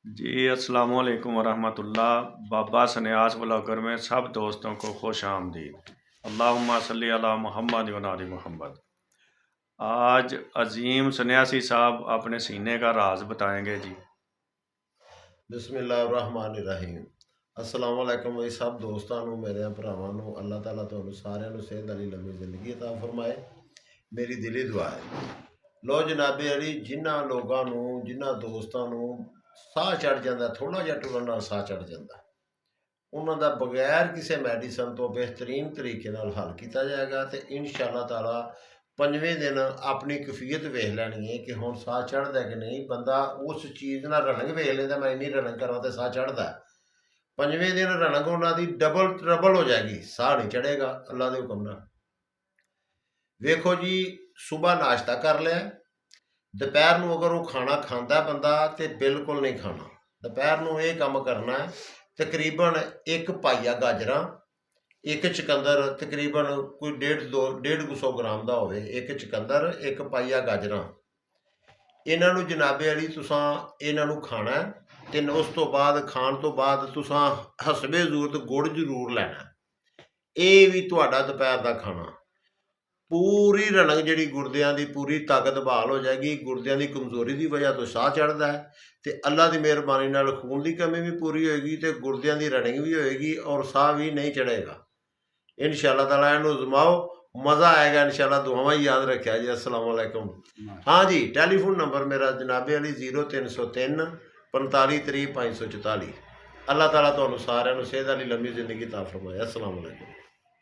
जी अस्सलाम वालेकुम वरहमतुल्लाह। बाबा सन्यास ब्लॉगर में सब दोस्तों को खुश आमदीद। अल्लाहुम्मा सल्ली अला मुहम्मद व आलि मुहम्मद। आज अजीम सन्यासी साहब अपने सीने का राज बताएंगे जी। बिस्मिल्लाहिर्रहमानिर्रहीम। अस्सलाम वालेकुम जी सब दोस्तों ਨੂੰ ਮੇਰੇ ਭਰਾਵਾਂ ਨੂੰ ਅੱਲਾਹ ਤਾਲਾ ਤੁਹਾਨੂੰ ਸਾਰਿਆਂ ਨੂੰ ਸਿਹਤ ਵਾਲੀ ਲੰਮੀ ਜ਼ਿੰਦਗੀ عطا ਫਰਮਾਏ। ਮੇਰੀ ਦਿਲੀ ਦੁਆ ਹੈ। ਲੋ ਜਨਾਬੇ ਅਲੀ ਜਿਨ੍ਹਾਂ ਲੋਕਾਂ ਨੂੰ ਜਿਨ੍ਹਾਂ ਦੋਸਤਾਂ ਨੂੰ ਸਾਹ ਚੜ ਜਾਂਦਾ, ਥੋੜਾ ਜਿਹਾ ਟੁਰਨ ਨਾਲ ਸਾਹ ਚੜ ਜਾਂਦਾ, ਉਹਨਾਂ ਦਾ ਬਗੈਰ ਕਿਸੇ ਮੈਡੀਸਨ ਤੋਂ ਬਿਹਤਰੀਨ ਤਰੀਕੇ ਨਾਲ ਹੱਲ ਕੀਤਾ ਜਾਏਗਾ ਤੇ ਇਨਸ਼ਾਅੱਲਾ ਤਾਲਾ ਪੰਜਵੇਂ ਦਿਨ ਆਪਣੀ ਕਫੀਅਤ ਵੇਖ ਲੈਣੀ ਹੈ ਕਿ ਹੁਣ ਸਾਹ ਚੜ੍ਹਦਾ ਕਿ ਨਹੀਂ। ਬੰਦਾ ਉਸ ਚੀਜ਼ ਨਾਲ ਰਣਕ ਵੇਖ ਲੈਂਦਾ, ਮੈਂ ਇੰਨੀ ਰਣਕ ਕਰਾਂ ਤੇ ਸਾਹ ਚੜ੍ਹਦਾ। ਪੰਜਵੇਂ ਦਿਨ ਰਣਕ ਉਹਨਾਂ ਦੀ ਡਬਲ ਟਰਬਲ ਹੋ ਜਾਏਗੀ, ਸਾਹ ਨਹੀਂ ਚੜ੍ਹੇਗਾ ਅੱਲਾ ਦੇ ਹੁਕਮ ਨਾਲ। ਵੇਖੋ ਜੀ, ਸੁਬਾਹ ਨਾਸ਼ਤਾ ਕਰ ਲਿਆ, ਦੁਪਹਿਰ ਨੂੰ ਅਗਰ ਉਹ ਖਾਣਾ ਖਾਂਦਾ ਬੰਦਾ ਤੇ ਬਿਲਕੁਲ ਨਹੀਂ ਖਾਣਾ। ਦੁਪਹਿਰ ਨੂੰ ਇਹ ਕੰਮ ਕਰਨਾ ਹੈ, ਤਕਰੀਬਨ 1 ਪਾਈਆ ਗਾਜਰਾਂ, 1 ਚੁਕੰਦਰ, ਤਕਰੀਬਨ ਕੋਈ 150 ਗ੍ਰਾਮ ਦਾ ਹੋਵੇ, 1 ਚੁਕੰਦਰ, 1 ਪਾਈਆ ਗਾਜਰਾਂ। ਇਹਨਾਂ ਨੂੰ ਜਨਾਬੇ ਅਲੀ ਤੁਸਾਂ ਇਹਨਾਂ ਨੂੰ ਖਾਣਾ ਤੇ ਉਸ ਤੋਂ ਬਾਅਦ ਖਾਣ ਤੋਂ ਬਾਅਦ ਤੁਸਾਂ ਹਸਬੇ ਜ਼ਰੂਰਤ ਗੁੜ ਜ਼ਰੂਰ ਲੈਣਾ। ਇਹ ਵੀ ਤੁਹਾਡਾ ਦੁਪਹਿਰ ਦਾ ਖਾਣਾ। ਪੂਰੀ ਰਣਕ ਜਿਹੜੀ ਗੁਰਦਿਆਂ ਦੀ ਪੂਰੀ ਤਾਕਤ ਬਹਾਲ ਹੋ ਜਾਏਗੀ। ਗੁਰਦਿਆਂ ਦੀ ਕਮਜ਼ੋਰੀ ਦੀ ਵਜ੍ਹਾ ਤੋਂ ਸਾਹ ਚੜ੍ਹਦਾ ਹੈ ਤੇ ਅੱਲਾ ਦੀ ਮਿਹਰਬਾਨੀ ਨਾਲ ਖੂਨ ਦੀ ਕਮੀ ਵੀ ਪੂਰੀ ਹੋਏਗੀ ਤੇ ਗੁਰਦਿਆਂ ਦੀ ਰਨਿੰਗ ਵੀ ਹੋਏਗੀ ਔਰ ਸਾਹ ਵੀ ਨਹੀਂ ਚੜ੍ਹੇਗਾ। ਇਨਸ਼ਾਅੱਲਾ ਤਾਲਾ ਇਹਨੂੰ ਅਜ਼ਮਾਓ, ਮਜ਼ਾ ਆਏਗਾ ਇਨਸ਼ਾਅੱਲਾ। ਦੁਆਵਾਂ ਹੀ ਯਾਦ ਰੱਖਿਆ ਜੀ। अस्सलाम वालेकुम। हाँ जी, ਟੈਲੀਫੋਨ ਨੰਬਰ ਮੇਰਾ ਜਨਾਬੇ ਅਲੀ 0303 45 30 544। ਅੱਲਾਹ ਤਾਲਾ ਤੁਹਾਨੂੰ ਸਾਰਿਆਂ ਨੂੰ ਸਿਹਤ ਵਾਲੀ ਲੰਮੀ ਜ਼ਿੰਦਗੀ ਤਾ ਫਰਮਾਏ। अस्सलाम वालेकुम।